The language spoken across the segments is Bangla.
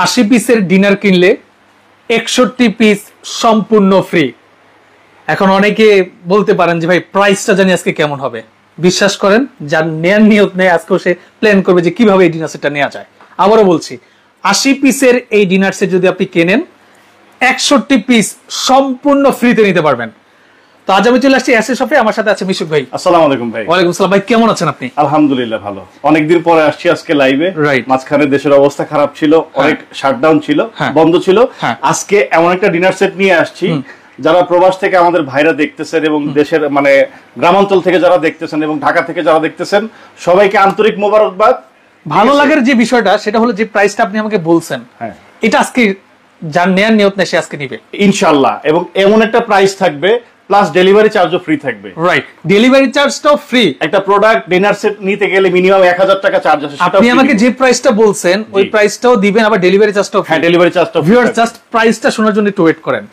80 পিসের ডিনার কিনলে 61 পিস সম্পূর্ণ ফ্রি। এখন অনেকে বলতে পারেন যে ভাই প্রাইসটা জানি আজকে কেমন হবে। বিশ্বাস করেন, যার নেয়ার নিয়ত নেই আজকেও সে প্ল্যান করবে যে কিভাবে এই ডিনার সেটটা নেওয়া যায়। আবারও বলছি, 80 পিসের এই ডিনার সেট যদি আপনি কেনেন 61 পিস সম্পূর্ণ ফ্রিতে নিতে পারবেন। তো আজ আমি চলে আসছি এসএ শপে, আমার সাথে আছে মিশুক ভাই। আসসালামু আলাইকুম ভাই। ওয়ালাইকুম আসসালাম ভাই, কেমন আছেন আপনি? আলহামদুলিল্লাহ ভালো। অনেকদিন পরে আসছি আজকে লাইভে। মাঝখানে দেশের অবস্থা খারাপ ছিল, অনেক শাটডাউন ছিল, বন্ধ ছিল। আজকে এমন একটা ডিনার সেট নিয়ে আসছি যারা প্রবাস থেকে আমাদের ভাইরা দেখতেছেন এবং দেশের মানে গ্রামাঞ্চল থেকে যারা দেখতেছেন এবং ঢাকা থেকে যারা দেখতেছেন সবাইকে আন্তরিক মোবারকবাদ। ভালো লাগার যে বিষয়টা সেটা হলো যে প্রাইসটা আপনি আমাকে বলছেন, এটা আজকে যার নেয়ার নিয়ত নেই সে আজকে নিবে ইনশাআল্লাহ। এবং এমন একটা প্রাইস থাকবে প্লাস ডেলিভারি চার্জও ফ্রি থাকবে। রাইট, ডেলিভারি চার্জটাও ফ্রি। একটা প্রোডাক্ট ডিনার সেট নিতে গেলে মিনিমাম 1000 টাকা চার্জ আছে। আপনি আমাকে যে প্রাইসটা বলছেন ওই প্রাইসটাও দিবেন, আবার ডেলিভারি চার্জটাও। হ্যাঁ, ডেলিভারি চার্জটাও। ভিউয়ার্স জাস্ট প্রাইসটা শোনার জন্য একটু ওয়েট করেন।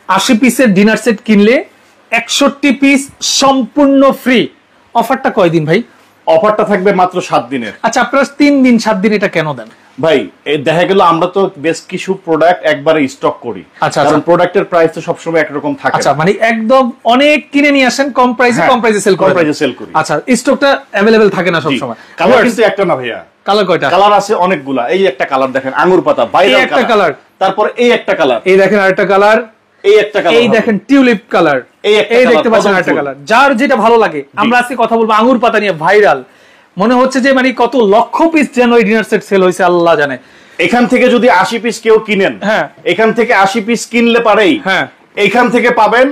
80 পিসের ডিনার সেট কিনলে 61 পিস সম্পূর্ণ ফ্রি। অফারটা কয়দিন ভাই? অফারটা থাকবে মাত্র 7 দিনের। আচ্ছা, আপনারা 3 দিন 7 দিন এটা কেন দেন ভাই? দেখা গেল আমরা তো বেশ কিছু প্রোডাক্ট একবারে স্টক করি, কারণ প্রোডাক্টের প্রাইস তো সবসময় একরকম থাকে। আচ্ছা, মানে একদম অনেক কিনে নিয়ে আসেন কম প্রাইসে, কম প্রাইসে সেল করি। আচ্ছা, স্টকটা अवेलेबल থাকে না সব সময়। কালার কিন্তু একটা না ভাইয়া, কালার কয়টা? কালার আছে অনেকগুলা। এই একটা কালার দেখেন আঙ্গুর পাতা, ভাইরাল একটা কালার। তারপর এই একটা কালার, এই দেখেন আরেকটা কালার, এই একটা কালার, এই দেখেন টিউলিপ কালার, এই দেখতে পাচ্ছেন আরেকটা কালার। যার যেটা ভালো লাগে। আমরা আজকে কথা বলবো আঙ্গুর পাতা নিয়ে। ভাইরাল মনে হচ্ছে যে মানে কত লক্ষ পিস যেন এই ডিনার সেট সেল হয়েছে আল্লাহ জানে। এখান থেকে যদি 80 পিস কেউ কিনেন, এখান থেকে 80 পিস কিনলে পারেই এখান থেকে পাবেন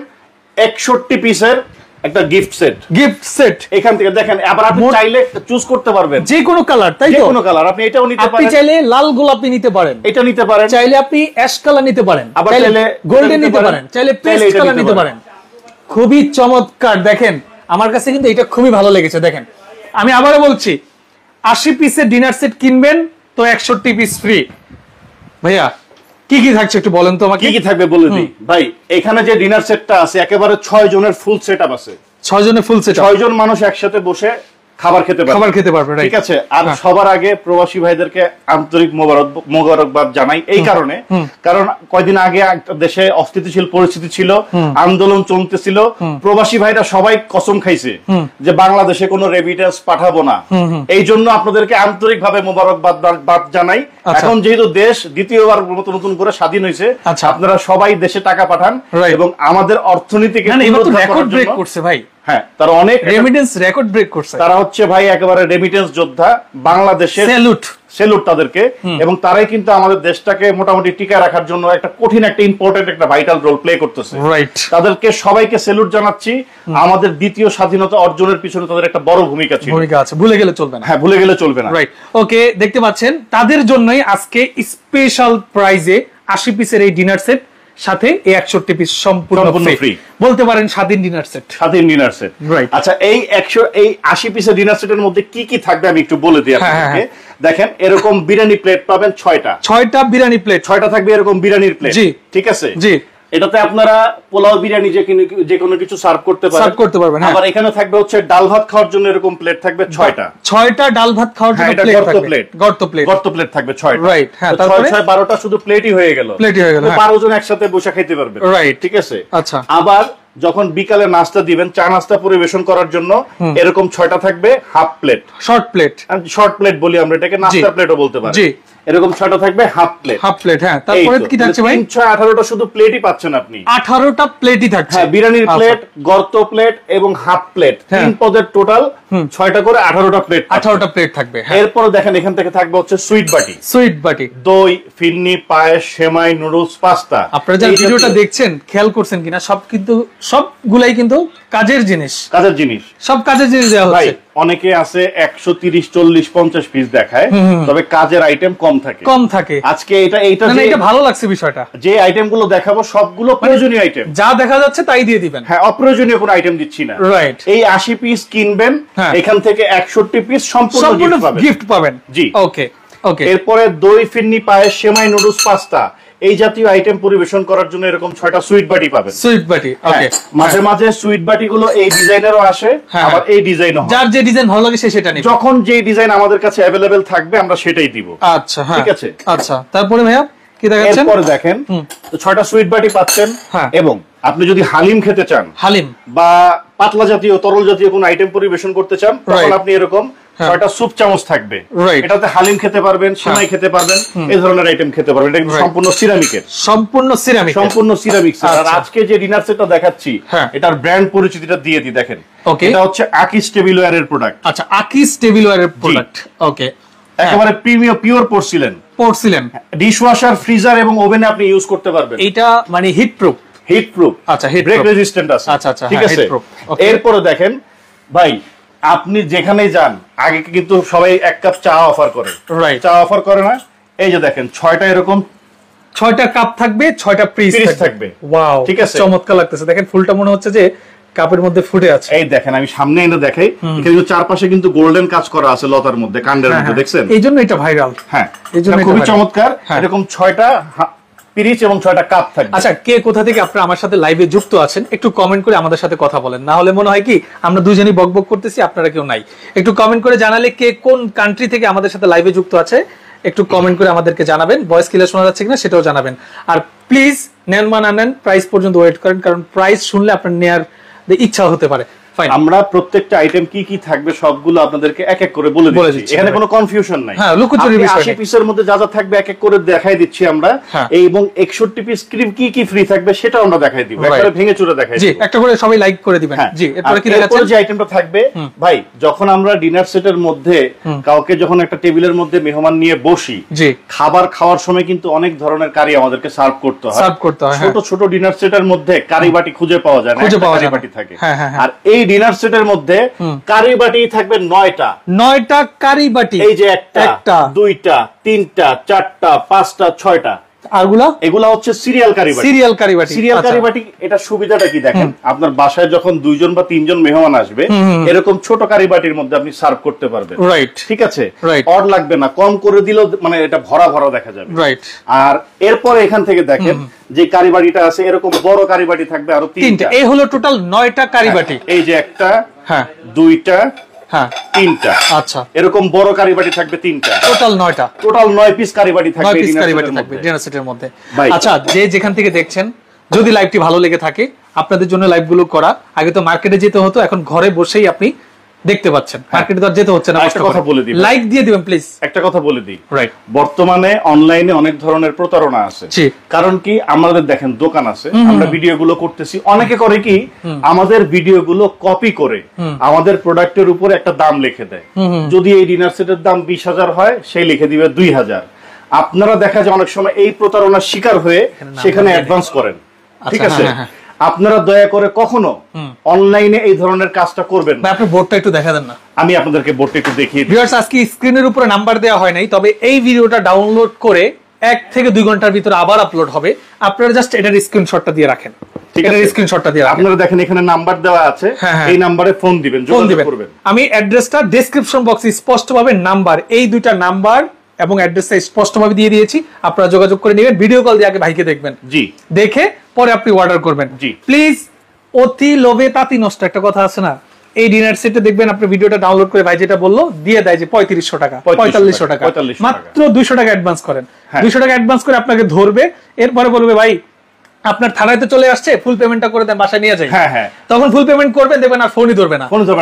61 পিসের একটা গিফট সেট। এখান থেকে দেখেন, আবার আপনি চাইলে চুজ করতে পারবেন যে কোনো কালার, তাই তো? যে কোনো কালার আপনি এটাও নিতে পারেন। আপনি চাইলে লাল গোলাপি নিতে পারেন, এটা নিতে পারেন। চাইলে আপনি অ্যাশ কালার নিতে পারেন, আবার চাইলে গোল্ডেন নিতে পারেন, চাইলে পেস্ট কালার নিতে পারেন। খুবই চমৎকার। দেখেন আমার কাছে কিন্তু এটা খুবই ভালো লেগেছে। দেখেন আমি আবারও বলছি, 80 পিসের ডিনার সেট কিনবেন তো 61 পিস ফ্রি। ভাইয়া কি কি থাকছে একটু বলেন তো আমাকে। কি কি থাকবে বলে দিই ভাই। এখানে যে ডিনার সেটটা আছে একেবারে 6 জনের ফুল সেটআপ আছে। 6 জনের ফুল সেটআপ, 6 জন মানুষ একসাথে বসে খাবার খেতে পারবে। ঠিক আছে। আর সবার আগে প্রবাসী ভাইদেরকে আন্তরিক মোবারকবাদ জানাই এই কারণে, কারণ কয়দিন আগে দেশে অস্থিতিশীল পরিস্থিতি ছিল, আন্দোলন চলতেছিল। প্রবাসী ভাইরা সবাই কসম খাইছে যে বাংলাদেশে কোনো রেমিটেন্স পাঠাবো না। এই জন্য আপনাদেরকে আন্তরিক ভাবে মোবারকবাদ জানাই। এখন যেহেতু দেশ দ্বিতীয়বার নতুন করে স্বাধীন হয়েছে, আপনারা সবাই দেশে টাকা পাঠান এবং আমাদের অর্থনীতিকে রেকর্ড ব্রেক করছে ভাই। হ্যাঁ, তারা অনেক রেমিটেন্স রেকর্ড ব্রেক করছে। তারা হচ্ছে ভাই একেবারে রেমিটেন্স যোদ্ধা, বাংলাদেশের সেলুট তাদেরকে। এবং তারাই কিন্তু আমাদের দেশটাকে মোটামুটি টিকে রাখার জন্য একটা কঠিন একটা ইম্পর্টেন্ট একটা ভাইটাল রোল প্লে করতেছে। রাইট, তাদেরকে সবাইকে সেলুট জানাচ্ছি। আমাদের দ্বিতীয় স্বাধীনতা অর্জনের পিছনে তাদের একটা বড় ভূমিকা আছে, ভুলে গেলে চলবে না। হ্যাঁ, ভুলে গেলে চলবে না। রাইট, ওকে। দেখতে পাচ্ছেন তাদের জন্যই আজকে স্পেশাল প্রাইজে 80 পিসের এই ডিনার সেট, সাথে 61 পিস সম্পূর্ণ ফ্রি। বলতে পারেন স্বাধীন ডিনার সেট। রাইট। আচ্ছা, এই 80 পিসের ডিনার সেটের মধ্যে কি কি থাকবে আমি একটু বলে দিই আপনাদেরকে। দেখেন, এরকম বিরিয়ানি প্লেট পাবেন 6টা বিরিয়ানি প্লেট। 6টা থাকবে এরকম বিরিয়ানির প্লেট। জি, ঠিক আছে। জি, এটাতে আপনারা পোলাও বিরিয়ানি যে কোনো কিছু সার্ভ করতে পারবেন। আবার এখানে থাকবে হচ্ছে ডাল ভাত খাওয়ার জন্য এরকম প্লেট থাকবে 6টা ডাল ভাত খাওয়ার জন্য গর্ত প্লেট থাকবে 6টা। রাইট, হ্যাঁ। তারপরে 12টা শুধু প্লেটই হয়ে গেল। 12 জন একসাথে বসে খেতে পারবে। রাইট, ঠিক আছে। আচ্ছা, আবার যখন বিকালে নাস্তা দিবেন, চা নাস্তা পরিবেশন করার জন্য এরকম 6টা থাকবে হাফ প্লেট, শর্ট প্লেট বলি আমরা এটাকে, নাস্তা প্লেটও বলতে পারি। জি, এরকম 6টা থাকবে হাফ প্লেট। হ্যাঁ, তারপরে কি থাকছে ভাই? 18টা শুধু প্লেটই পাচ্ছেন আপনি। 18টা প্লেটই থাকছে। হ্যাঁ, বিরিয়ানির প্লেট, গর্ত প্লেট এবং হাফ প্লেট, 3 পদের টোটাল 6টা করে 18টা প্লেট থাকবে। এরপর দেখেন এখান থেকে থাকবে হচ্ছে সুইট বাটি, দই, ফিন্নি, পায়েস, সেমাই, নুডলস, পাস্তা। আপনারা যারা ভিডিওটা দেখছেন খেয়াল করছেন কিনা, সবগুলাই কিন্তু কাজের জিনিস, সব কাজের জিনিস দেওয়া হচ্ছে। অনেকে আছে 130, 40, 50 পিস দেখায়, তবে কাজের আইটেম কম থাকে। আজকে এটা ভালো লাগছে বিষয়টা। যে আইটেম গুলো দেখাবো সবগুলো প্রয়োজনীয় আইটেম, যা দেখা যাচ্ছে তাই দিয়ে দিবেন। হ্যাঁ, অপ্রয়োজনীয় কোনো আইটেম দিচ্ছি না। রাইট, এই 80 পিস কিনবেন, এখান থেকে 61 পিস সম্পূর্ণ গিফট পাবেন। জি, ওকে। এরপরে দই, ফিন্নি, পায়েস, সেমাই, নুডলস, পাস্তা, এই জাতীয় আইটেম পরিবেশন করার জন্য এরকম 6টা সুইট বাটি পাবেন। সুইট বাটি, ওকে। মাঝে মাঝে সুইট বাটি গুলো এই ডিজাইনেরও আসে, আবার এই ডিজাইনও, যার যে ডিজাইন ভালো লাগে সে সেটা নেবে। যখন যে ডিজাইন আমাদের কাছে अवेलेबल থাকবে আমরা সেটাই দিব। আচ্ছা, হ্যাঁ, ঠিক আছে। আচ্ছা, তারপরে ভাইয়া কি দেখাচ্ছেন? এরপরে দেখেন 6টা সুইট বাটি পাচ্ছেন, এবং আপনি যদি হালিম খেতে চান, হালিম বা পাতলা জাতীয় তরল জাতীয় কোন আইটেম পরিবেশন করতে চান, তখন আপনি এরকম 6টা সুপ চামচ থাকবে। এটাতে হালিম খেতে পারবেন, সেমাই খেতে পারবেন, এই ধরনের আইটেম খেতে পারবেন। এটা সম্পূর্ণ সিরামিকের, সম্পূর্ণ সিরামিক। আর আজকে যে ডিনার সেটটা দেখাচ্ছি এটার ব্র্যান্ড পরিচিতিটা দিয়ে দিই, দেখেন। এটা হচ্ছে আকিস টেবিলওয়্যার এর প্রোডাক্ট। আচ্ছা, আকিস টেবিলওয়্যার এর প্রোডাক্ট, ওকে। একেবারে প্রিমিয়াম পিওর পোর্সিলেন, ডিশওয়াশার, ফ্রিজার এবং ওভেনে আপনি ইউজ করতে পারবেন। এটা মানে হিট প্রুফ, আচ্ছা, ব্রেক রেজিস্ট্যান্ট আছে। আচ্ছা, আচ্ছা, ঠিক আছে। এরপরে দেখেন ভাই, আপনি যেখানেই যান আগে কিন্তু সবাই এক কাপ চা অফার করে, চা অফার করে না? এই যে দেখেন 6টা এরকম 6টা কাপ থাকবে, 6টা পিস থাকবে। ওয়াও, ঠিক আছে, চমৎকার লাগতেছে। দেখেন ফুলটা মনে হচ্ছে যে কাপের মধ্যে ফুটে আছে। এই দেখেন, আমি সামনে এনে দেখাই, এখানে চারপাশে কিন্তু গোল্ডেন কাজ করা আছে লতার মধ্যে, কাণ্ডের মধ্যে, দেখছেন? এইজন্য এটা ভাইরাল। হ্যাঁ, এইজন্য খুবই চমৎকার। এরকম 6টা পিরিচ এবং 6টা কাপ থাকবে। আচ্ছা, কে কোথা থেকে আপনারা আমার সাথে লাইভে যুক্ত আছেন একটু কমেন্ট করে আমাদের সাথে কথা বলেন, না হলে মনে হয় কি আমরা দুজনেই বকবক করতেছি, আপনারা কেউ নাই। একটু কমেন্ট করে জানালে কে কোন কান্ট্রি থেকে আমাদের সাথে লাইভে যুক্ত আছে একটু কমেন্ট করে আমাদেরকে জানাবেন। ভয়েস ক্লিয়ার শোনা যাচ্ছে কিনা সেটাও জানাবেন। আর প্লিজ নেন বা না নেন, প্রাইস পর্যন্ত ওয়েট করেন, কারণ প্রাইস শুনলে আপনার নেয়ার ইচ্ছা হতে পারে। আমরা প্রত্যেকটা আইটেম কি কি থাকবে সবগুলো আপনাদেরকে এক এক করে বলে দিচ্ছি, এখানে কোনো কনফিউশন নাই। হ্যাঁ, লুকোচুরি বিষয় 80 পিসের মধ্যে যা যা থাকবে এক এক করে দেখাই দিচ্ছি আমরা, এবং 61 পিস ক্রিম কি কি ফ্রি থাকবে সেটাও আমরা দেখাই দিব, একবারে ভেঙে চুরে দেখাই দিব। জি, একটা করে সবাই লাইক করে দিবেন। জি, এরপরে কি দেখাচ্ছেন? এরপর যে আইটেমটা থাকবে ভাই, যখন আমরা ডিনার সেটের মধ্যে কাউকে যখন একটা টেবিলের মধ্যে মেহমান নিয়ে বসি, জি, খাবার খাওয়ার সময় কিন্তু অনেক ধরনের কারি আমাদেরকে সার্ভ করতে হয়। ছোট ছোট ডিনার সেটের মধ্যে কারি বাটি খুঁজে পাওয়া যায় না, কারি বাটি থাকে। আর এই ডিনার সেটের মধ্যে কারি বাটি থাকবে 9টা কারি বাটি। এই যে একটা, দুইটা, তিনটা, চারটা, পাঁচটা, 6টা। এগুলা হচ্ছে সিরিয়াল কারি বাটি। এটা সুবিধাটা কি দেখেন, আপনার বাসায় যখন 2জন বা 3জন মেহমান আসবে, এরকম ছোট কারি বাটির মধ্যে আপনি সার্ভ করতে পারবেন। ঠিক আছে, অড লাগবে না, কম করে দিলেও মানে এটা ভরা ভরা দেখা যাবে। আর এরপর এখান থেকে দেখেন যে কারি বাটিটা আছে, এরকম বড় কারি বাটি থাকবে আরো 3টা। এই হলো টোটাল 9টা কারি বাটি। এই যে একটা, দুইটা, 3টা। আচ্ছা, এরকম বড় কারি বাটি থাকবে 3টা, টোটাল 9 পিস কারি বাটি থাকবে ডিনার সেটের মধ্যে। আচ্ছা, যে যেখান থেকে দেখছেন, যদি লাইভটি ভালো লেগে থাকে, আপনাদের জন্য লাইভগুলো করা। আগে তো মার্কেটে যেতে হতো, এখন ঘরে বসেই আপনি দেখতে পাচ্ছেন, মার্কেটে তো যেতে হচ্ছে না। একটা কথা বলে দিই, লাইক দিয়ে দিবেন প্লিজ। একটা কথা বলে দিই, বর্তমানে অনলাইনে অনেক ধরনের প্রতারণা আছে। কারণ কি, আমাদের দেখেন দোকান আছে, আমরা ভিডিওগুলো করতেছি, অনেকে করে কি আমাদের ভিডিওগুলো কপি করে আমাদের প্রোডাক্টের উপরে একটা দাম লিখে দেয়। যদি এই ডিনার সেটের দাম 20,000 হয়, সেই লিখে দিবে 2,000। আপনারা দেখা যায় অনেক সময় এই প্রতারণার শিকার হয়ে সেখানে অ্যাডভান্স করেন। ঠিক আছে, আপনারা দয়া করে কখনো অনলাইনে এই ধরনের কাজটা করবেন না। আপনি বোর্ডটা একটু দেখা দেন না, আমি আপনাদেরকে বোর্ডটা একটু দেখিয়ে দিই। ভিউয়ার্স, আজকে স্ক্রিনের উপরে নাম্বার দেওয়া হয় নাই, তবে এই ভিডিওটা ডাউনলোড করে 1 থেকে 2 ঘন্টার ভিতরে আবার আপলোড হবে। আপনারা জাস্ট এটার স্ক্রিনশটটা দিয়ে রাখেন। ঠিক আছে, স্ক্রিনশটটা দিয়ে আপনারা দেখেন এখানে নাম্বার দেওয়া আছে, এই নম্বরে ফোন দিবেন, যোগাযোগ করবেন। আমি অ্যাড্রেসটা ডেসক্রিপশন বক্সে স্পষ্টভাবে নাম্বার, এই দুইটা নাম্বার এবং অ্যাড্রেসটা স্পষ্টভাবে দিয়ে দিয়েছি, আপনারা যোগাযোগ করে নেবেন। ভিডিও কল দিয়ে আগে ভাইকে দেখবেন, জি, দেখে পরে আপনি অর্ডার করবেন। জি, প্লিজ, অতি লোভে তাঁতি নষ্ট, একটা কথা আছে না? এই ডিনার সেটে দেখবেন আপনি ভিডিওটা ডাউনলোড করে ভাই যেটা বললো দিয়ে দেয় যে 3500 টাকা, 4500 টাকা, মাত্র 200 টাকা অ্যাডভান্স করেন। 200 টাকা অ্যাডভান্স করে আপনাকে ধরবে, এরপরে বলবে ভাই আপনার থানায় তো চলে আসছে, ফুল পেমেন্টটা করে দেন, বাসায় নিয়ে যাই। তখন ফুল পেমেন্ট করবেন, দেখবেন আর ফোনই ধরবে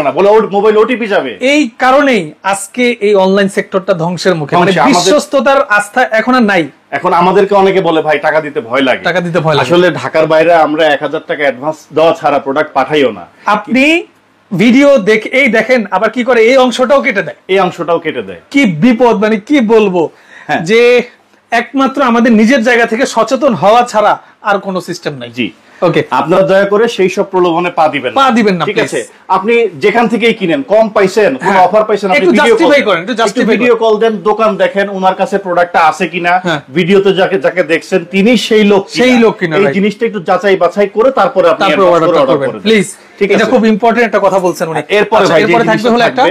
না, বলে মোবাইল ওটিপি যাবে। এই কারণেই আজকে এই অনলাইন সেক্টরটা ধ্বংসের মুখে, মানে বিশ্বস্ততার আস্থা এখন আর নাই। এখন আমাদেরকে অনেকে বলে ভাই টাকা দিতে ভয় লাগে, টাকা দিতে ভয় লাগে। আসলে ঢাকার বাইরে আমরা 1000 টাকা অ্যাডভান্স দেওয়া ছাড়া প্রোডাক্ট পাঠাইও না। আপনি ভিডিও দেখে এই দেখেন, আবার কি করে এই অংশটাও কেটে দেয়, এই অংশটাও কেটে দেয়। কি বিপদ, মানে কি বলবো, যে একমাত্র আমাদের নিজের জায়গা থেকে সচেতন হওয়া ছাড়া আর কোনো সিস্টেম নাই। জি, ওকে, আপনারা দয়া করে সেই সব প্রলোভনে পা দিবেন না। ঠিক আছে, আপনি যেখান থেকেই কিনেন, কম পাইছেন, কোনো অফার পাইছেন, আপনি ভিডিও কল দেন, দোকান দেখেন, ওনার কাছে প্রোডাক্টটা আছে কিনা, ভিডিওতে যাকে দেখছেন তিনি সেই লোক কিনা, এই জিনিসটা একটু যাচাই বাছাই করে তারপরে আপনি অর্ডার করবেন প্লিজ। ঠিক আছে, এটা খুব ইম্পর্টেন্ট একটা কথা বলছেন উনি। এরপরে থাকবে হলো একটা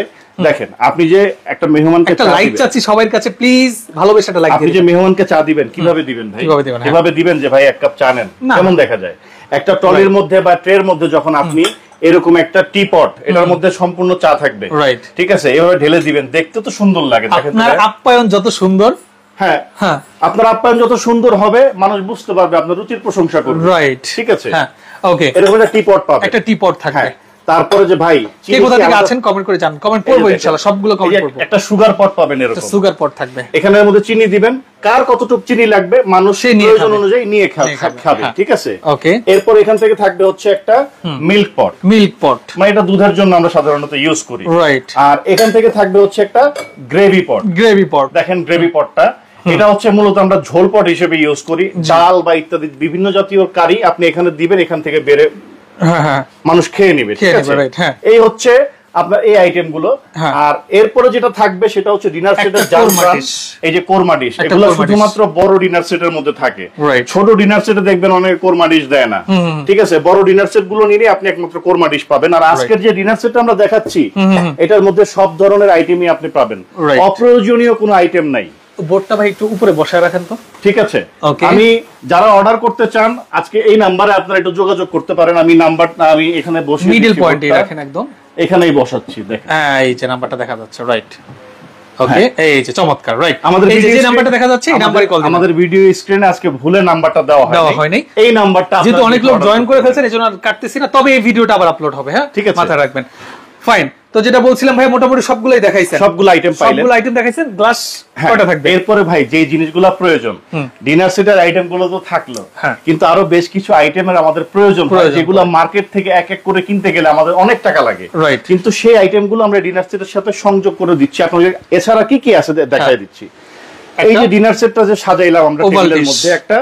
দেখেন আপনি যে একটা মেহমানকে একটা লাইক চাচ্ছি সবার কাছে, প্লিজ ভালোবেসে একটা লাইক দিন। আপনি যে মেহমানকে চা দিবেন কিভাবে দিবেন ভাই? কিভাবে দিবেন যে ভাই এক কাপ চা নেন, কেমন দেখা যায়? একটা ট্রলির মধ্যে বা ট্রের মধ্যে যখন আপনি এরকম একটা টি-পট, এটার মধ্যে সম্পূর্ণ চা থাকবে, ঠিক আছে, এভাবে ঢেলে দিবেন, দেখতে তো সুন্দর লাগে। আপনার আপ্যায়ন যত সুন্দর, হ্যাঁ আপনার আপ্যায়ন যত সুন্দর হবে মানুষ বুঝতে পারবে, আপনার রুচির প্রশংসা করবে, রাইট? ঠিক আছে, হ্যাঁ ওকে, এরকম একটা টি-পট পাবে, একটা টি-পট থাকবে। তারপরে যে ভাই কে কোথা থেকে আছেন কমেন্ট করে জানান, কমেন্ট করব ইনশাআল্লাহ, সবগুলো কমেন্ট করব। একটা সুগার পট পাবেন, এরকম সুগার পট থাকবে, এখানের মধ্যে চিনি দিবেন, কার কতটুকু চিনি লাগবে মানুষের প্রয়োজন অনুযায়ী নিয়ে খাবে, ঠিক আছে, ওকে। এরপর এখান থেকে থাকবে হচ্ছে একটা মিল্ক পট, মানে এটা দুধের জন্য আমরা সাধারণত ইউজ করি, রাইট? আর এখান থেকে থাকবে হচ্ছে একটা গ্রেভি পট, দেখেন গ্রেভি পটটা, এটা হচ্ছে মূলত আমরা ঝোল পট হিসেবে ইউজ করি, ডাল বা ইত্যাদি বিভিন্ন জাতীয় কারি আপনি এখানে দিবেন, এখান থেকে বেড়ে মানুষ খেয়ে নেবে, ঠিক আছে। এই হচ্ছে আপনার এই আইটেম গুলো। আর এরপরে যেটা থাকবে সেটা হচ্ছে ডিনার সেটের জারফরান, এই যে কোরমা ডিশ, এগুলো শুধুমাত্র বড় ডিনার সেটের মধ্যে থাকে, ছোট ডিনার সেটে দেখবেন অনেক কোরমা ডিশ দেয় না, ঠিক আছে। বড় ডিনার সেট গুলো নিলে আপনি একমাত্র কোরমা ডিশ পাবেন। আর আজকের যে ডিনার সেটটা আমরা দেখাচ্ছি এটার মধ্যে সব ধরনের আইটেমই আপনি পাবেন, অপ্রয়োজনীয় কোনো আইটেম নাই। বোর্ডটা ভাই একটু উপরে বসায় রাখেন তো, ঠিক আছে। আমি যারা অর্ডার করতে চান আজকে এই নাম্বারে আপনারা একটু যোগাযোগ করতে পারেন, আমি নাম্বারটা আমি এখানে বসে মিডল পয়েন্টে রাখেন, একদম এখানেই বসাচ্ছি, দেখেন এই যে নাম্বারটা দেখা যাচ্ছে, রাইট? ওকে, এই যে চমৎকার, রাইট? আমাদের যে নাম্বারটা দেখা যাচ্ছে এই নাম্বারে কল দিন। আমাদের ভিডিও স্ক্রিনে আজকে ভুলে নাম্বারটা দেওয়া হয়নি, এই নাম্বারটা যেহেতু অনেক লোক জয়েন করে ফেলছেন এজন্য আর কাটতেছি না, তবে এই ভিডিওটা আবার আপলোড হবে, হ্যাঁ ঠিক আছে, মাথায় রাখবেন। ফাইন, তো যেটা বলছিলাম ভাই মোটামুটি সবগুলাই দেখাইছেন, সবগুলো আইটেম পাইলেন, সবগুলো আইটেম দেখাইছেন। গ্লাস কয়টা থাকবে? এরপরে ভাই যে জিনিসগুলো প্রয়োজন, ডিনার সেটের আইটেম গুলো তো থাকলো, কিন্তু আরো বেশ কিছু আইটেমের আমাদের প্রয়োজন হয়, যেগুলো মার্কেট থেকে এক এক করে কিনতে গেলে আমাদের অনেক টাকা লাগে, রাইট? কিন্তু সেই আইটেম গুলো আমরা ডিনার সেটের সাথে সংযোগ করে দিচ্ছি আপনাদের। এছাড়া কি কি আছে দেখাই দিচ্ছি। এই যে ডিনার সেটটা যে সাজাইলাম আমরা, টেবিলের মধ্যে একটা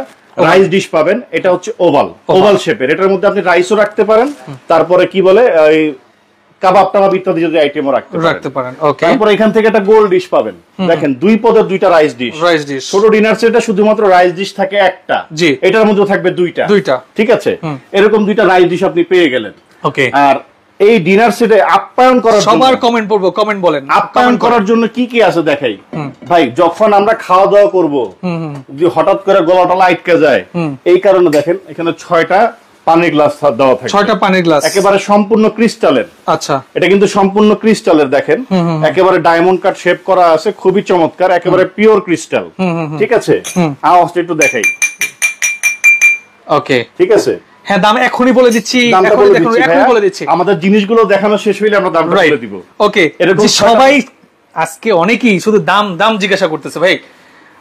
রাইস ডিশ পাবেন, এটা হচ্ছে ওভাল শেপের, এটার মধ্যে আপনি রাইসও রাখতে পারেন, তারপরে কি বলে এই কাবাব টাবাব ইত্যাদি যদি আইটেমও রাখতে পারেন, ওকে। তারপর এখান থেকে একটা গোল ডিশ পাবেন, দেখেন দুই পদের দুইটা রাইস ডিশ। ছোট ডিনার সেটে শুধুমাত্র রাইস ডিশ থাকে একটা, এটার মধ্যে থাকবে দুইটা, ঠিক আছে। এরকম দুইটা রাইস ডিশ আপনি পেয়ে গেলেন, ওকে। আর এই ডিনার সেটে আপ্যায়ন করার জন্য সবার কমেন্ট পড়বো, কমেন্ট বলেন, আপ্যায়ন করার জন্য কি কি আছে দেখাই ভাই। যখন আমরা খাওয়া দাওয়া করব, যদি হঠাৎ করে গলাটা আটকে যায়, এই কারণে দেখেন এখানে 6টা পানির গ্লাস দেওয়া থাকে, 6টা পানির গ্লাস, একেবারে সম্পূর্ণ ক্রিস্টালের। আচ্ছা, এটা কিন্তু সম্পূর্ণ ক্রিস্টালের, দেখেন একেবারে ডায়মন্ড কাট শেপ করা আছে, খুবই চমৎকার, একেবারে পিওর ক্রিস্টাল, ঠিক আছে। আওয়াজটা একটু দেখাই, ওকে, ঠিক আছে। হ্যাঁ, দাম এখনই বলে দিচ্ছি, এখনই বলে দিচ্ছি। আমাদের জিনিসগুলো দেখানো শেষ হইলে আমরা দামটা বলে দিব, ওকে। এরকম সবাই আজকে অনেকেই শুধু দাম জিজ্ঞাসা করতেছে ভাই।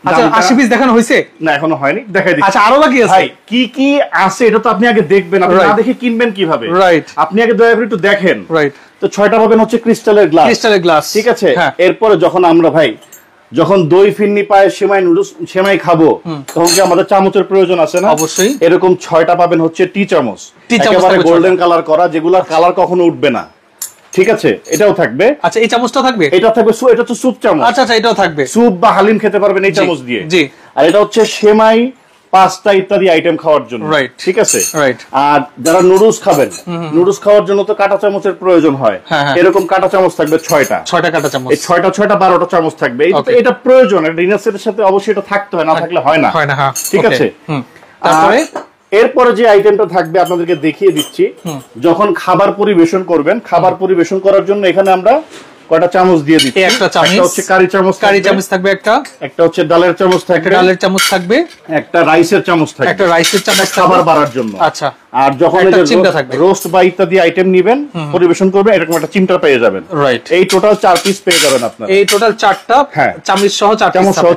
আচ্ছা, 80 পিস দেখানো হয়েছে? না, এখনো হয়নি, দেখাই দিচ্ছি। আচ্ছা, আরো বাকি আছে। ভাই কি কি আছে এটা তো আপনি আগে দেখবেন, আপনি না দেখে কিনবেন কিভাবে, রাইট? আপনি আগে দয়া করে একটু দেখেন, রাইট? তো 6টা পাবেন হচ্ছে ক্রিস্টালের গ্লাস, ঠিক আছে। এরপরে যখন আমরা ভাই যখন দই ফিন্নি পায় সেমাই খাবো, তখন কি আমাদের চামচের প্রয়োজন আছে না? অবশ্যই। এরকম 6টা পাবেন হচ্ছে টি চামচ, একেবারে গোল্ডেন কালার করা, যেগুলা কালার কখনো উঠবে না, ঠিক আছে। এটাও থাকবে। আচ্ছা, এই চামচটা থাকবে? এটা থাকবে, এটা তো স্যুপ চামচ। আচ্ছা আচ্ছা, এটাও থাকবে, স্যুপ বা হালিম খেতে পারবেন এই চামচ দিয়ে, জি। আর এটা হচ্ছে সেমাই, পাস্তা ইত্যাদি আইটেম খাওয়ার জন্য, রাইট? ঠিক আছে, রাইট। আর যারা নুডলস খাবেন, নুডলস খাওয়ার জন্য তো কাঁটা চামচের প্রয়োজন হয়, এরকম কাঁটা চামচ থাকবে 6টা কাঁটা চামচ, এই 6টা 12টা চামচ থাকবে। এটা প্রয়োজন, ডিনার সেটের সাথে অবশ্যই এটা থাকতে হয়, না থাকলে হয় না, ঠিক আছে। তারপরে এরপরে যে আইটেমটা থাকবে আপনাদেরকে দেখিয়ে দিচ্ছি। যখন খাবার পরিবেশন করবেন, খাবার পরিবেশন করার জন্য এখানে আমরা কয়টা চামচ দিয়ে দিচ্ছি। একটা হচ্ছে কারি চামচ থাকবে, একটা হচ্ছে ডালের চামচ থাকবে, একটা রাইসের চামচ থাকবে, খাবার বাড়ার জন্য। আচ্ছা, আর যখন রোস্ট বা ইত্যাদি আইটেম নিবেন, পরিবেশন করবেন, এরকম একটা চিমটা পেয়ে যাবেন, রাইট? এই টোটাল 4 পিস পেয়ে যাবেন আপনারা, এই টোটাল 4টা চামচ সহ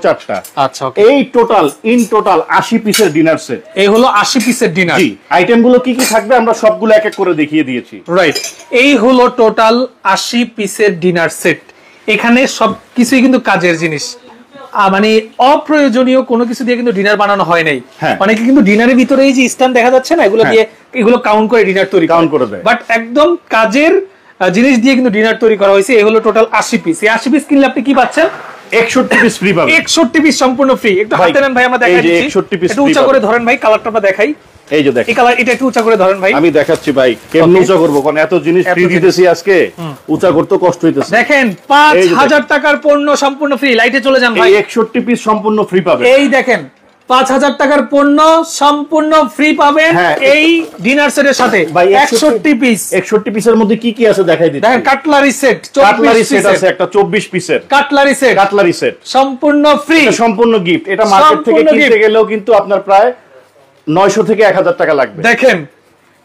4টা। আচ্ছা, এই টোটাল ইন টোটাল 80 পিসের ডিনার সেট। এই হলো 80 পিসের ডিনার। জি, আইটেমগুলো কি কি থাকবে আমরা সবগুলো এক এক করে দেখিয়ে দিয়েছি, রাইট? এই হলো টোটাল 80 পিসের ডিনার সেট। এখানে সবকিছুই কিন্তু কাজের জিনিস, মানে অপ্রয়োজনীয় কোনো কিছু দিয়ে কিন্তু ডিনার বানানো হয় নাই। অনেকে কিন্তু ডিনারের ভিতরে এই যে স্ট্যান্ড দেখা যাচ্ছে না, এগুলো দিয়ে এগুলো কাউন্ট করে ডিনার তৈরি করে দেয়, বাট একদম কাজের জিনিস দিয়ে কিন্তু ডিনার তৈরি করা হয়েছে। এই হলো টোটাল 80 পিস। এই 80 পিস কিনলে আপনি কি পাচ্ছেন? 61 পিস ফ্রি পাবেন। 61 পিস সম্পূর্ণ ফ্রি। একটু হাতে নেন ভাই, আমরা দেখাই দিচ্ছি। একটু উঁচা করে ধরেন ভাই, কালারটা আমরা দেখাই। এই যে দেখেন এই কালার, এটা একটু উঁচা করে ধরেন ভাই। আমি দেখাচ্ছি ভাই কেমন উঁচা করব, কারণ এত জিনিস ফ্রি দিতেছি আজকে, উঁচা করতে কষ্ট হইতেছে। দেখেন 5000 টাকার পণ্য সম্পূর্ণ ফ্রি। লাইটে চলে যান ভাই। 61 পিস সম্পূর্ণ ফ্রি পাবেন। এই দেখেন 5000 টাকার পণ্য সম্পূর্ণ ফ্রি পাবেন এই ডিনার সেটের সাথে। 61 পিস। 61 পিসের মধ্যে কি কি আছে দেখাই দিচ্ছি। দেখেন কাটলারি সেট, কাটলারি সেট আছে একটা 24 পিসের কাটলারি সেট সম্পূর্ণ ফ্রি, সম্পূর্ণ গিফট। এটা মার্কেট থেকে কিনতে গেলেও কিন্তু আপনার প্রায় 900 থেকে 1000 টাকা লাগবে। দেখেন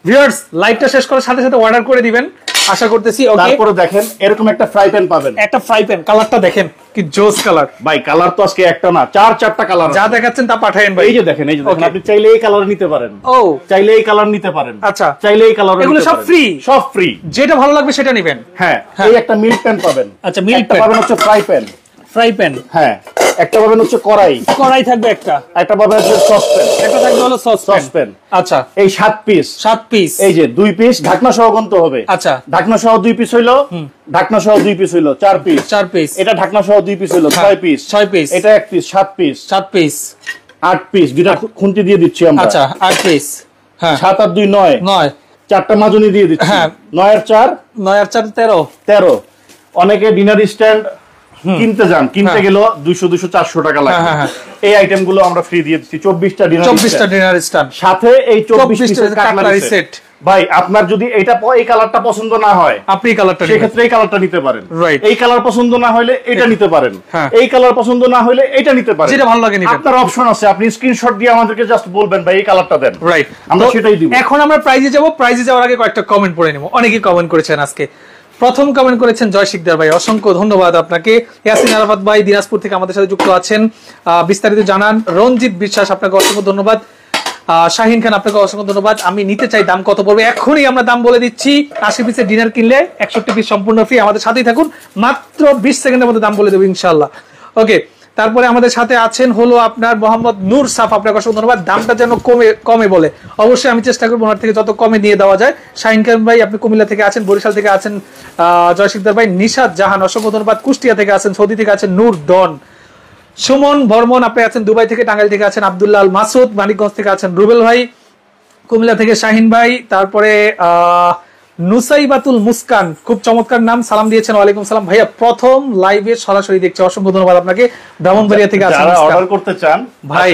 ভিউয়ার্স, লাইভটা শেষ করার সাথে সাথে অর্ডার করে দিবেন আশা করতেছি। ওকে, তারপরে দেখেন এরকম একটা ফ্রাই প্যান পাবেন। একটা ফ্রাই প্যান, কালারটা দেখেন কি জোস কালার ভাই। কালার তো আজকে একটা না, 4-4টা কালার যা দেখাচ্ছেন তা পাঠায়েন ভাই। এই যে দেখেন, এই যে দেখেন, আপনি চাইলে এই কালার নিতে পারেন। ও, চাইলে এই কালার নিতে পারেন। আচ্ছা, চাইলে এই কালার, এগুলো সব ফ্রি, সব ফ্রি। যেটা ভালো লাগবে সেটা নেবেন। হ্যাঁ, এই একটা মিল্ক প্যান পাবেন। আচ্ছা, মিল্ক প্যান পাবেন হচ্ছে ফ্রাই প্যান। হ্যাঁ, একটা পাবেন হচ্ছে কড়াই থাকবে, একটা পাবেন হচ্ছে সসপ্যান, একটা থাকবে হলো সসপ্যান। আচ্ছা, এই 7 পিস, এই যে 2 পিস ঢাকনা সহ গুনতে হবে। আচ্ছা, ঢাকনা সহ 2 পিস হইলো, ঢাকনা সহ 2 পিস হইলো 4 পিস। এটা ঢাকনা সহ 2 পিস হইলো 6 পিস। এটা 1 পিস 7 পিস। 8 পিস, দুইটা খুন্তি দিয়ে দিচ্ছি আমরা। আচ্ছা, 8 পিস। হ্যাঁ, 7 আর 2 9, চারটা মাজুনি দিয়ে দিচ্ছি। হ্যাঁ, 9 আর 4 13। অনেকে ডিনার স্ট্যান্ড কিনতে যান, কিনতে গেল 200-400 টাকা লাগে। এই আইটেম গুলো আমরা ফ্রি দিয়ে দিচ্ছি। 24টা ডিনার স্ট্যান্ড সাথে এই 24 পিসের কাটলারি সেট। ভাই, আপনার যদি এই কালারটা পছন্দ না হয়, আপনি এই কালারটা, সেক্ষেত্রে এই কালারটা নিতে পারেন। এই কালার পছন্দ না হলে এটা নিতে পারেন। এই কালার পছন্দ না হলে এটা নিতে পারেন, যেটা ভালো লাগে নিতে। আপনার অপশন আছে, আপনি স্ক্রিনশট দিয়ে আমাদেরকে জাস্ট বলবেন ভাই এই কালারটা দেন, রাইট, আমরা সেটাই দিব। এখন আমরা প্রাইজে যাব। প্রাইজে যাওয়ার আগে কয়েকটা কমেন্ট পড়ে নিব। অনেকেই কমেন্ট করেছেন আজকে। প্রথম কমেন্ট করেছেন জয় শিকদার ভাই, অসংখ্য ধন্যবাদ আপনাকে। ইয়াসিন আরাফাত ভাই দিনাজপুর থেকে আমাদের সাথে যুক্ত আছেন, বিস্তারিত জানান। রঞ্জিত বিশ্বাস, আপনাকে অসংখ্য ধন্যবাদ। শাহিন খান, আপনাকে অসংখ্য ধন্যবাদ। আমি নিতে চাই, দাম কত পড়বে? এখনই আমরা দাম বলে দিচ্ছি। 80 পিসের ডিনার কিনলে 61 পিস সম্পূর্ণ ফ্রি। আমাদের সাথেই থাকুন, মাত্র 20 সেকেন্ডের মধ্যে দাম বলে দেবো ইনশাআল্লাহ। ওকে, তারপরে আমাদের সাথে আছেন হলো আপনার মোহাম্মদ নূর সাফ, আপনাকে অসংখ্য ধন্যবাদ। দামটা যেন কমে বলে, অবশ্যই আমি চেষ্টা করবো ওনার থেকে যত কমে দিয়ে দেওয়া যায়। শাহিন খান ভাই, আপনি কুমিল্লা থেকে আছেন, বরিশাল থেকে আছেন জয় শিকদার ভাই। নিশাদ জাহান, অসংখ্য ধন্যবাদ। কুষ্টিয়া থেকে আছেন, সৌদি থেকে আছেন নূর ডন। সুমন বর্মন, আপনি আছেন দুবাই থেকে, টাঙ্গাইল থেকে আছেন আব্দুল্লাহ আল মাসুদ, মানিকগঞ্জ থেকে আছেন রুবেল ভাই, কুমিল্লা থেকে শাহিন ভাই। তারপরে নুসাইবাতুল মুস্কান, খুব চমৎকার নাম, সালাম দিয়েছেন। ওয়ালাইকুম সালাম ভাইয়া, প্রথম লাইভে সরাসরি দেখছি, অসংখ্য ধন্যবাদ আপনাকে। ব্রাহ্মণবাড়িয়া থেকে আছেন। যারা অর্ডার করতে চান ভাই,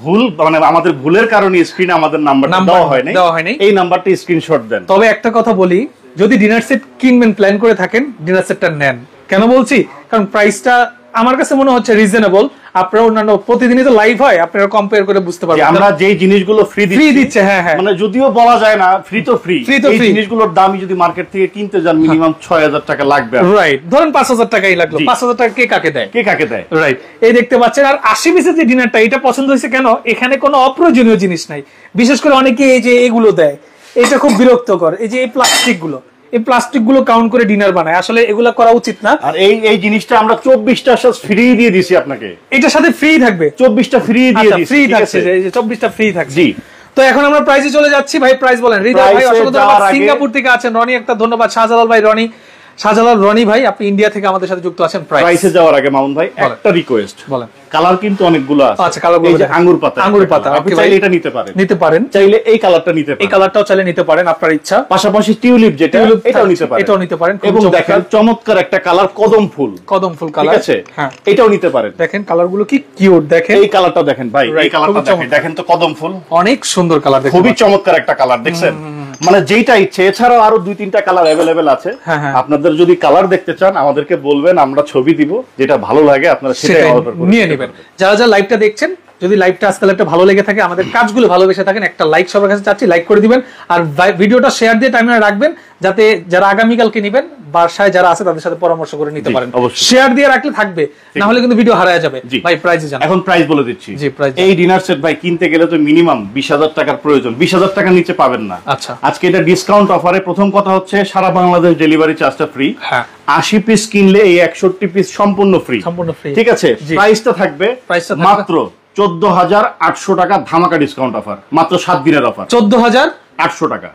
ভুল মানে আমাদের ভুলের কারণে স্ক্রিনে আমাদের নাম্বারটা দেওয়া হয়নি, এই নাম্বারটা স্ক্রিনশট দেন। তবে একটা কথা বলি, যদি ডিনার সেট কিনবেন প্ল্যান করে থাকেন, ডিনার সেটটা নেন। কেন বলছি? কারণ প্রাইসটা আমার কাছে মনে হচ্ছে রিজনেবল। আপনারা অন্যান্য প্রতিদিনই তো লাইভ হয়, আপনারা কম্পেয়ার করে বুঝতে পারবেন আমরা যে জিনিসগুলো ফ্রি দিচ্ছে। হ্যাঁ, মানে যদিও বলা যায় না ফ্রি তো ফ্রি, এই জিনিসগুলোর দামই যদি মার্কেট থেকে কিনতে যান মিনিমাম 6000 টাকা লাগবে, রাইট। ধরুন 5000 টাকাই লাগলো, 5000 টাকা কে কাকে দেয়, রাইট। এই দেখতে পাচ্ছেন। আর 80 পিসের যে ডিনারটা, এটা পছন্দ হয়েছে কেন? এখানে কোনো অপ্রয়োজনীয় জিনিস নাই। বিশেষ করে অনেকে এই যে এগুলো দেয়, এটা খুব বিরক্তকর। এই যে এই প্লাস্টিক গুলো কাউন্ট করে ডিনার বানায়, আসলে এগুলো করা উচিত না। আর এই জিনিসটা আমরা 24টা ফ্রি দিয়ে দিছি আপনাকে, এটার সাথে ফ্রি থাকবে 24টা ফ্রি দিয়ে দিছি, ফ্রি থাকছে, এই যে 24টা ফ্রি থাকছে। জি, তো এখন আমরা প্রাইসে চলে যাচ্ছি ভাই। প্রাইস বলেন। হৃদয় ভাই, অসংখ্য ধন্যবাদ। সিঙ্গাপুর থেকে আছেন রনি, একটা ধন্যবাদ। শাহজালাল রনি ভাই, আপনি ইন্ডিয়া থেকে আমাদের সাথে যুক্ত আছেন। প্রাইসে যাওয়ার আগে মামুন ভাই একটা রিকোয়েস্ট, বলেন। কালার কিন্তু অনেকগুলো আছে। আচ্ছা, কালারগুলো, এই যে আঙ্গুর পাতা, আপনি চাইলে এটা নিতে পারেন, চাইলে এই কালারটা নিতে পারেন, এই কালারটাও চাইলে নিতে পারেন, আপনার ইচ্ছা। পাশাপাশি টিউলিপ যেটা, এটাও নিতে পারেন। এবং দেখেন চমৎকার একটা কালার, কদম ফুল কালার, ঠিক আছে? হ্যাঁ, এটাও নিতে পারেন। দেখেন কালারগুলো কি কিউট, দেখেন এই কালারটা দেখেন ভাই, এই কালারটা দেখেন তো, কদম ফুল, অনেক সুন্দর কালার, খুবই চমৎকার একটা কালার, দেখছেন? মানে যেটা ইচ্ছে। এছাড়াও আরো 2-3টা কালার अवेलेबल আছে। আপনাদের যদি কালার দেখতে চান আমাদেরকে বলবেন, আমরা ছবি দিব, যেটা ভালো লাগে আপনারা সেটাই অর্ডার করে নিয়ে নেবেন। যারা লাইভটা দেখছেন, যদি লাইভটা আজকাল একটা ভালো লেগে থাকে, আমাদের কাজগুলো ভালোবেসে থাকেন, একটা লাইক সবার কাছে চাচ্ছি, লাইক করে দিবেন। আর ভিডিওটা শেয়ার দিয়ে টাইমলাইনে রাখবেন, যাতে যারা আগামীকালকে নেবেন, বাসায় যারা আছে তাদের সাথে পরামর্শ করে নিতে পারেন। শেয়ার দিয়ে রাখলে থাকবে, না হলে কিন্তু ভিডিও হারায় যাবে। ভাই প্রাইস জানান। এখন প্রাইস বলে দিচ্ছি। জি, প্রাইস। এই ডিনার সেট ভাই কিনতে গেলে তো মিনিমাম 20000 টাকার প্রয়োজন, 20000 টাকার নিচে পাবেন না। আচ্ছা, আজকে এটা ডিসকাউন্ট অফারে। প্রথম কথা হচ্ছে সারা বাংলাদেশ ডেলিভারি চার্জটা ফ্রি। হ্যাঁ, 80 পিস কিনলে এই 61 পিস সম্পূর্ণ ফ্রি, ঠিক আছে? প্রাইসটা থাকবে মাত্র 14800 টাকা, ধামাকা ডিসকাউন্ট অফার, মাত্র 7 দিনের অফার। 14800 টাকা,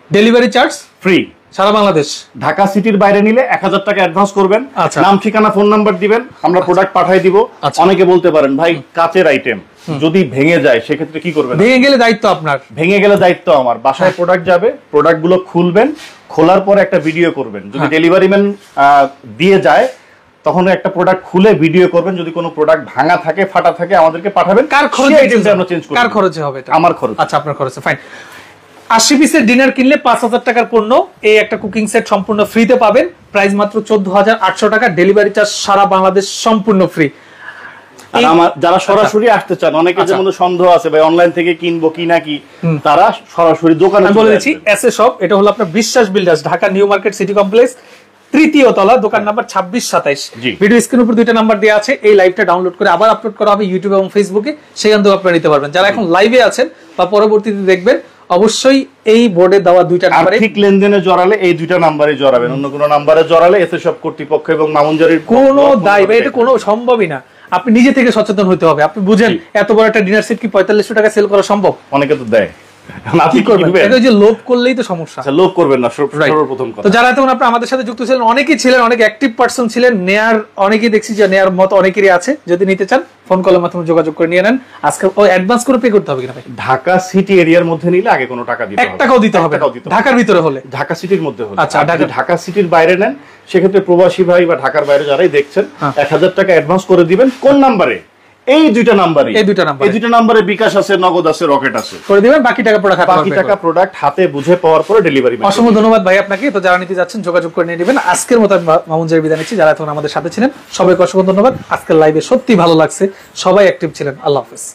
ডেলিভারি চার্জ ফ্রি, সারা বাংলাদেশ। ঢাকা সিটির বাইরে নিলে 1000 টাকা অ্যাডভান্স করবেন, আচ্ছা। নাম ঠিকানা ফোন নাম্বার দিবেন, আমরা প্রোডাক্ট পাঠিয়ে দিব। অনেকে বলতে পারেন ভাই কাচের আইটেম যদি ভেঙে যায় সেক্ষেত্রে কি করবেন? ভেঙে গেলে দায়িত্ব আপনার। ভেঙে গেলে দায়িত্ব আমার। বাসায় প্রোডাক্ট যাবে, প্রোডাক্ট গুলো খুলবেন, খোলার পর একটা ভিডিও করবেন। যদি ডেলিভারি ম্যান দিয়ে যায় তখন একটা প্রোডাক্ট খুলে ভিডিও করবেন। যদি কোনো প্রোডাক্ট ভাঙা থাকে, ফাটা থাকে, আমাদেরকে পাঠাবেন। কার খরচে আমরা চেঞ্জ করব? কার খরচে হবে এটা? আমার খরচ। আচ্ছা, আপনার খরচে। ফাইন। 80 পিসের ডিনার কিনলে 5000 টাকার পণ্য, এই একটা কুকিং সেট সম্পূর্ণ ফ্রিতে পাবেন। প্রাইস মাত্র 14800 টাকা, ডেলিভারি চার্জ সারা বাংলাদেশ সম্পূর্ণ ফ্রি। আর আমার যারা সরাসরি আসতে চান, অনেকে যেমন সন্দেহ আছে ভাই অনলাইন থেকে কিনবো কি নাকি, তারা সরাসরি দোকানে বলে দিচ্ছি। এসএ শপ, এটা হলো আপনার বিশ্বাস builders, Dhaka new market city complex, তৃতীয় তলা, দোকান নাম্বার 2627। ভিডিও স্ক্রিন উপর দুইটা নাম্বার দেওয়া আছে। এই লাইভটা ডাউনলোড করে আবার আপলোড করা হবে ইউটিউব এবং ফেসবুকে, সেখান থেকে আপনারা নিতে পারবেন। যারা এখন লাইভে আছেন বা পরবর্তীতে দেখবেন, অবশ্যই এই বোর্ডে দেওয়া দুইটা নাম্বারে, আর্থিক লেনদেনে জড়ালে এই দুইটা নাম্বারে জড়াবেন। অন্য কোনো নাম্বারে জড়ালে এসে সব কর্তৃপক্ষ এবং মামুনজারির কোনো দায় বা এটা কোনো সম্ভবই না। আপনি নিজে থেকে সচেতন হতে হবে। আপনি বুঝেন এত বড় একটা ডিনার সেট কি 4500 টাকা সেল করা সম্ভব? অনেকে তো দেয়। কি করবেন? এটা যে লোভ করলেই তো সমস্যা। আচ্ছা, লোভ করবেন না, সর্বপ্রথম কথা। তো যারা তখন আপনি আমাদের সাথে যুক্ত ছিলেন, অনেকেই ছিলেন, অনেক অ্যাক্টিভ পারসন ছিলেন, নেয়ার অনেকেই দেখছি যে নেয়ার মত অনেকেরই আছে। যদি নিতে চান ফোন কলের মাধ্যমে যোগাযোগ করে নিয়ে নেন। আজকে অ্যাডভান্স করে পে করতে হবে কিনা ভাই? ঢাকা সিটি এরিয়ার মধ্যে নিলে আগে কোনো টাকা দিতে হবে, 1 টাকাও দিতে হবে। ঢাকার ভিতরে হলে, ঢাকা সিটির মধ্যে হলে। আচ্ছা, ঢাকা সিটির বাইরে নেন সেক্ষেত্রে প্রবাসী ভাই বা ঢাকার বাইরে যারাই দেখছেন 1000 টাকা অ্যাডভান্স করে দিবেন। কোন নাম্বারে? এই দুইটা নাম্বারে বিকাশ আছে, নগদ আছে, রকেট আছে, করে দিবেন। বাকি টাকা প্রোডাক্ট হাতে বুঝে পাওয়ার পরে ডেলিভারি। অসংখ্য ধন্যবাদ ভাই আপনাকে। তো যারা নিতে যাচ্ছেন যোগাযোগ করে নিয়ে নেবেন। আজকের মতো মামুনজারি বিদায় নিচ্ছি। যারা এখন আমাদের সাথে ছিলেন সবাইকে অসংখ্য ধন্যবাদ। আজকের লাইভে সত্যি ভালো লাগছে, সবাই অ্যাক্টিভ ছিলেন। আল্লাহ হাফেজ।